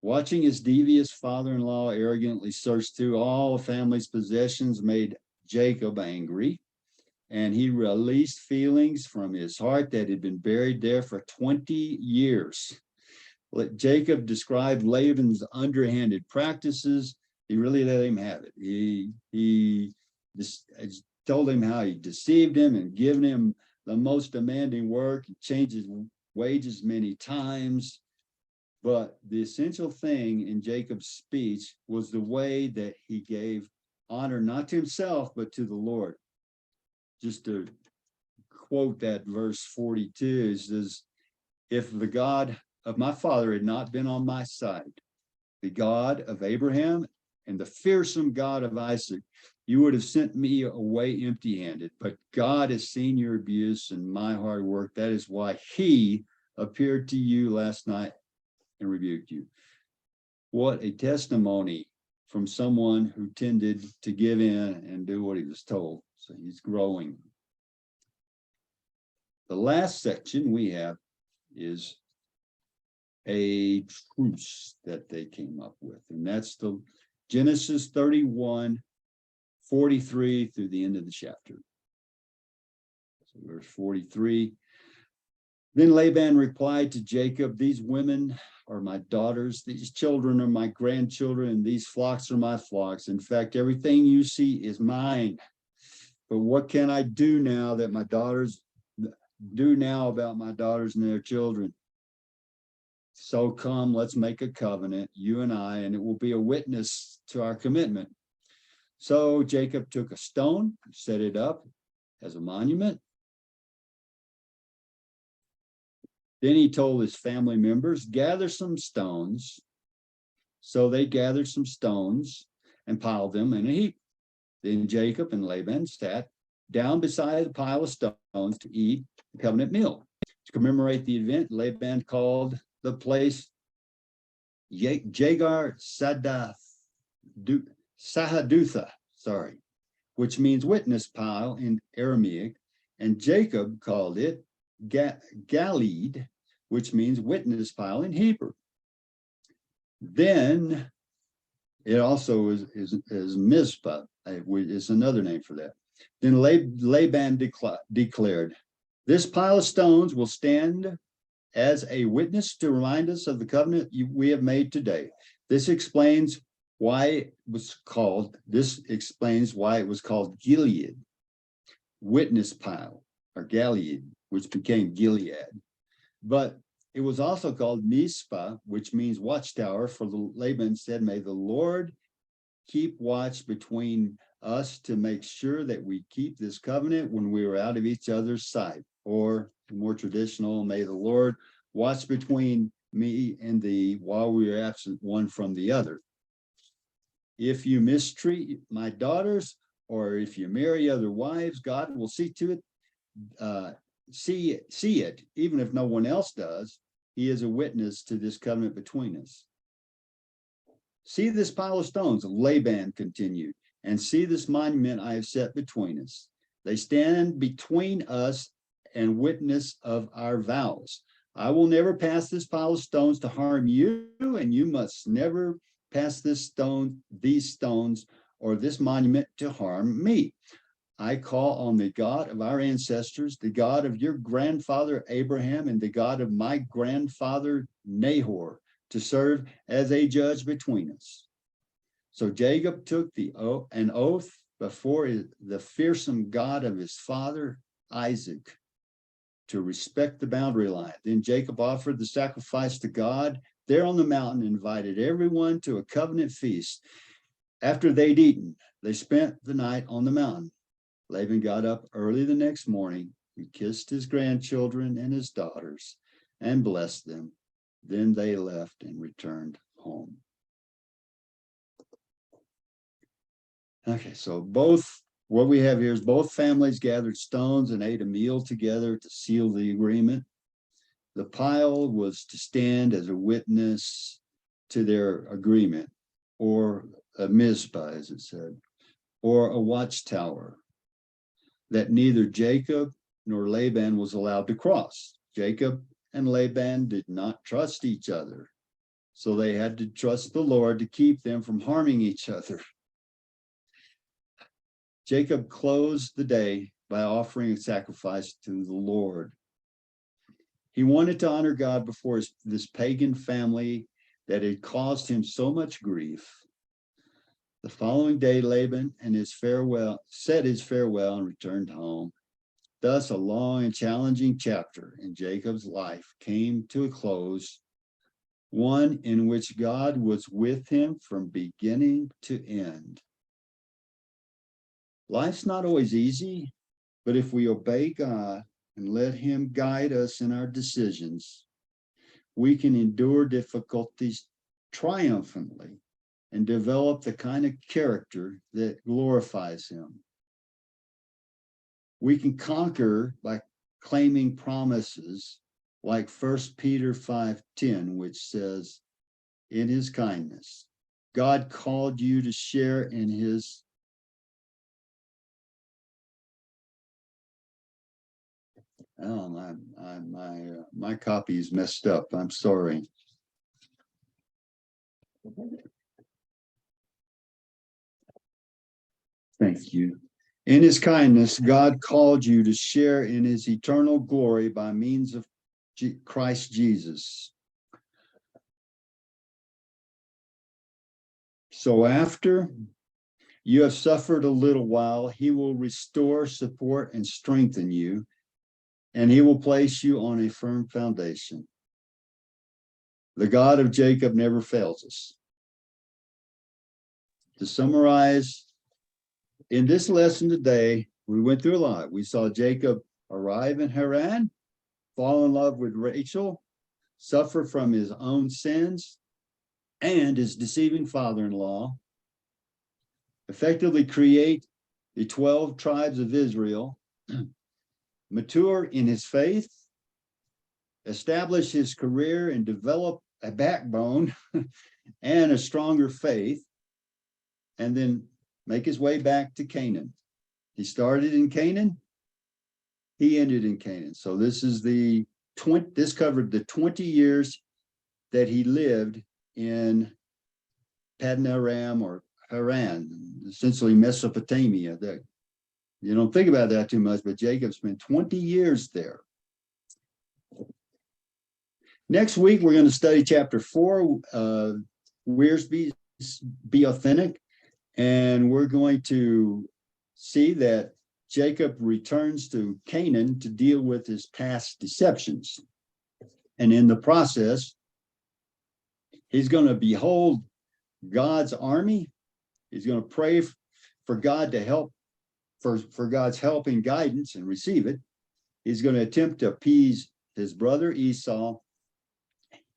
Watching his devious father-in-law arrogantly search through all the family's possessions made Jacob angry, and he released feelings from his heart that had been buried there for 20 years. Jacob described Laban's underhanded practices. He really let him have it. He just told him how he deceived him and given him the most demanding work, changed his wages many times. But the essential thing in Jacob's speech was the way that he gave honor, not to himself, but to the Lord. Just to quote that verse 42, it says, if the God of my father had not been on my side, the God of Abraham and the fearsome God of Isaac, you would have sent me away empty-handed. But God has seen your abuse and my hard work. That is why he appeared to you last night and rebuked you. What a testimony from someone who tended to give in and do what he was told. So he's growing. The last section we have is a truce that they came up with, and that's the Genesis 31:43 through the end of the chapter. So verse 43. Then Laban replied to Jacob, these women are my daughters, these children are my grandchildren, and these flocks are my flocks. In fact, everything you see is mine. But what can I do now about my daughters and their children? So come, let's make a covenant, you and I, and it will be a witness to our commitment. So Jacob took a stone, set it up as a monument. Then he told his family members, gather some stones. So they gathered some stones and piled them in a heap. Then Jacob and Laban sat down beside a pile of stones to eat the covenant meal. To commemorate the event, Laban called the place Jagar Sahadutha, which means witness pile in Aramaic, and Jacob called it Galeed, which means witness pile in Hebrew. Then it also is Mizpah, is another name for that. Then Laban declared, this pile of stones will stand as a witness to remind us of the covenant we have made today. This explains why it was called Gilead, witness pile, or Galeed, which became Gilead. But it was also called Mizpah, which means watchtower, for Laban said, may the Lord keep watch between us to make sure that we keep this covenant when we are out of each other's sight. Or more traditional, may the Lord watch between me and thee while we are absent one from the other. If you mistreat my daughters, or if you marry other wives, God will see to it, see it, even if no one else does. He is a witness to this covenant between us. See this pile of stones, Laban continued, and see this monument I have set between us. They stand between us and witness of our vows. I will never pass this pile of stones to harm you, and you must never pass these stones, or this monument to harm me. I call on the God of our ancestors, the God of your grandfather Abraham, and the God of my grandfather Nahor, to serve as a judge between us. So Jacob took an oath before the fearsome God of his father Isaac to respect the boundary line. Then Jacob offered the sacrifice to God there on the mountain, invited everyone to a covenant feast. After they'd eaten, they spent the night on the mountain. Laban got up early the next morning. He kissed his grandchildren and his daughters and blessed them. Then they left and returned home. Okay, so what we have here is both families gathered stones and ate a meal together to seal the agreement. The pile was to stand as a witness to their agreement, or a Mizpah, as it said, or a watchtower that neither Jacob nor Laban was allowed to cross. Jacob and Laban did not trust each other, so they had to trust the Lord to keep them from harming each other. Jacob closed the day by offering a sacrifice to the Lord. He wanted to honor God before this pagan family that had caused him so much grief. The following day, Laban said his farewell and returned home. Thus, a long and challenging chapter in Jacob's life came to a close, one in which God was with him from beginning to end. Life's not always easy, but if we obey God and let him guide us in our decisions, we can endure difficulties triumphantly and develop the kind of character that glorifies him. We can conquer by claiming promises like 1 Peter 5:10, which says, in his kindness, God called you to share in his my copy is messed up. I'm sorry. Thank you. In his kindness, God called you to share in his eternal glory by means of Christ Jesus. So after you have suffered a little while, he will restore, support, and strengthen you, and he will place you on a firm foundation. The God of Jacob never fails us. To summarize, in this lesson today, we went through a lot. We saw Jacob arrive in Haran, fall in love with Rachel, suffer from his own sins and his deceiving father-in-law, effectively create the 12 tribes of Israel, mature in his faith, establish his career and develop a backbone and a stronger faith, and then make his way back to Canaan. He started in Canaan, he ended in Canaan. So this covered the 20 years that he lived in Paddan Aram, or Haran, essentially Mesopotamia. That you don't think about that too much, but Jacob spent 20 years there. Next week, we're going to study chapter 4, Where's Be Authentic, and we're going to see that Jacob returns to Canaan to deal with his past deceptions. And in the process, he's going to behold God's army. He's going to pray for God to help, for God's help and guidance, and receive it. He's going to attempt to appease his brother Esau.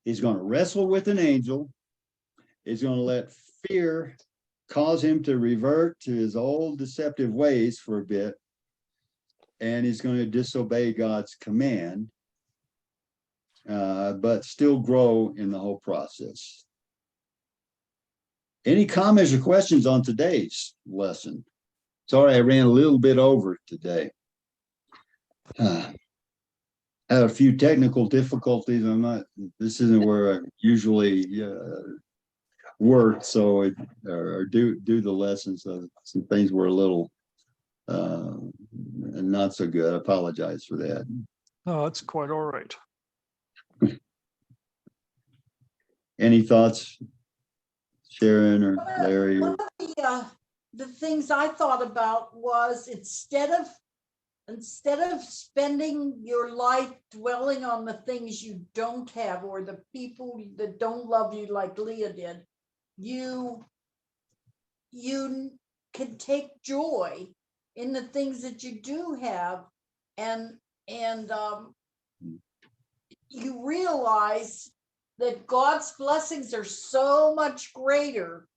He's going to wrestle with an angel. He's going to let fear cause him to revert to his old deceptive ways for a bit. And he's going to disobey God's command, but still grow in the whole process. Any comments or questions on today's lesson? Sorry, I ran a little bit over today. Had a few technical difficulties. This isn't where I usually work, so or do the lessons. So some things were a little not so good. I apologize for that. No, it's quite all right. Any thoughts, Sharon or Larry? One of the things I thought about was instead of spending your life dwelling on the things you don't have or the people that don't love you like Leah did, you you can take joy in the things that you do have, and you realize that God's blessings are so much greater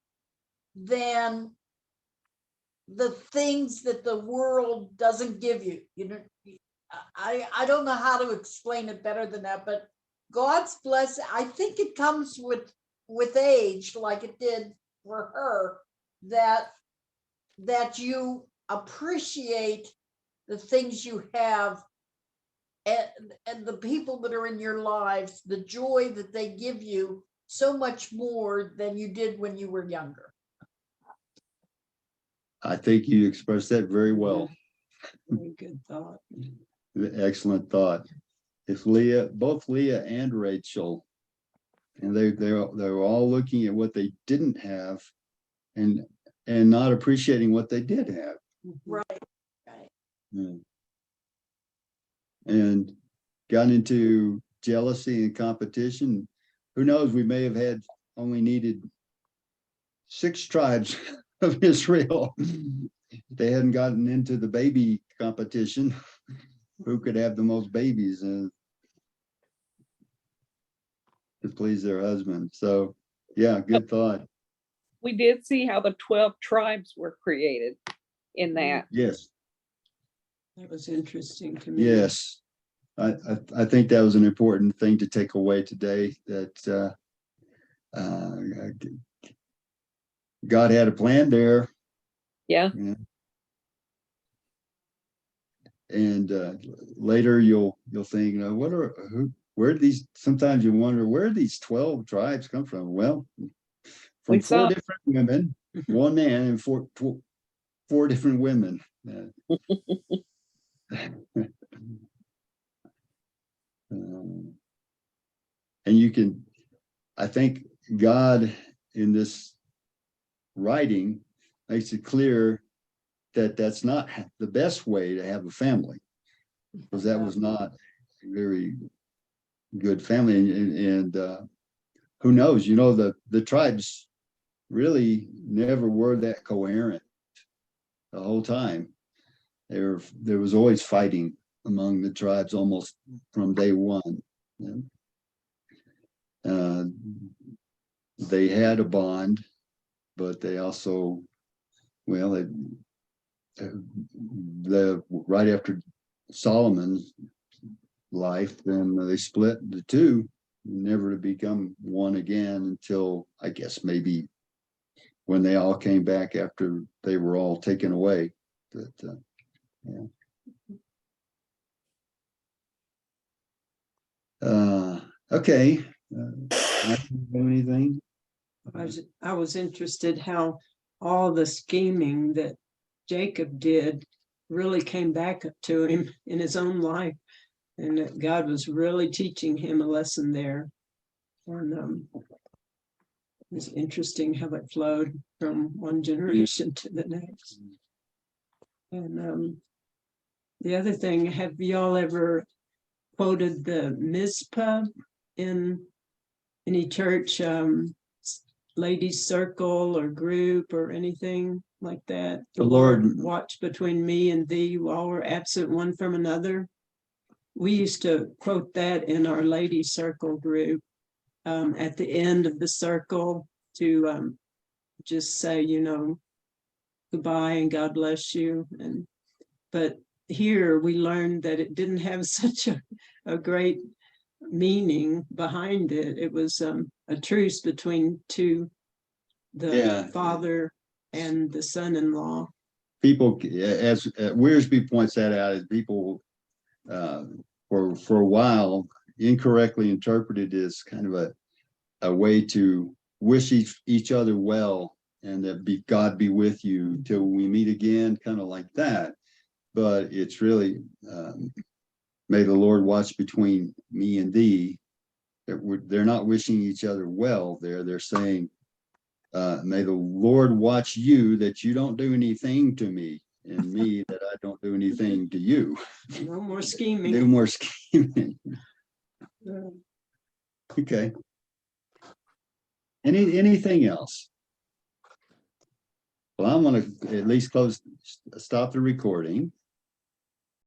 than the things that the world doesn't give you. You know, I don't know how to explain it better than that, but God's blessing, I think it comes with age, like it did for her, that you appreciate the things you have, and the people that are in your lives, the joy that they give you, so much more than you did when you were younger. I think you expressed that very well. Very good thought. Excellent thought. If both Leah and Rachel, and they're all looking at what they didn't have, and not appreciating what they did have. Right. Right. Yeah. And got into jealousy and competition. Who knows? We may have only needed 6 tribes of Israel. They hadn't gotten into the baby competition. Who could have the most babies to please their husband? So, yeah, good thought. We did see how the 12 tribes were created in that. Yes, That was interesting to me. yes. I think that was an important thing to take away today, that God had a plan there. Yeah. And later you'll think, where these, sometimes you wonder, where did these 12 tribes come from? Well, from 4 different women, 1 man, and four different women. And you can, I think God in this writing makes it clear that that's not the best way to have a family, because that was not a very good family. And who knows, the tribes really never were that coherent the whole time. There was always fighting among the tribes almost from day one. They had a bond, but they also, well, right after Solomon's life, then they split the 2, never to become one again until, I guess, maybe when they all came back after they were all taken away. But yeah. Okay. I don't have anything. I was interested how all the scheming that Jacob did really came back to him in his own life, and that God was really teaching him a lesson there. And it was interesting how it flowed from one generation to the next. And the other thing, have y'all ever quoted the Mizpah in any church ladies circle or group or anything like that? The Lord watch between me and thee while we're absent one from another. We used to quote that in our ladies circle group at the end of the circle to just say, goodbye and God bless you. But here we learned that it didn't have such a great meaning behind it. It was a truce between the father and the son-in-law. People, as Wearsby points that out, is people for a while incorrectly interpreted as kind of a way to wish each other well, and that God be with you till we meet again, kind of like that. But it's really may the Lord watch between me and thee. They're not wishing each other well there. They're saying, may the Lord watch you, that you don't do anything to me, and me that I don't do anything to you. No more scheming. No more scheming. Okay. Anything else? Well, I'm gonna at least stop the recording.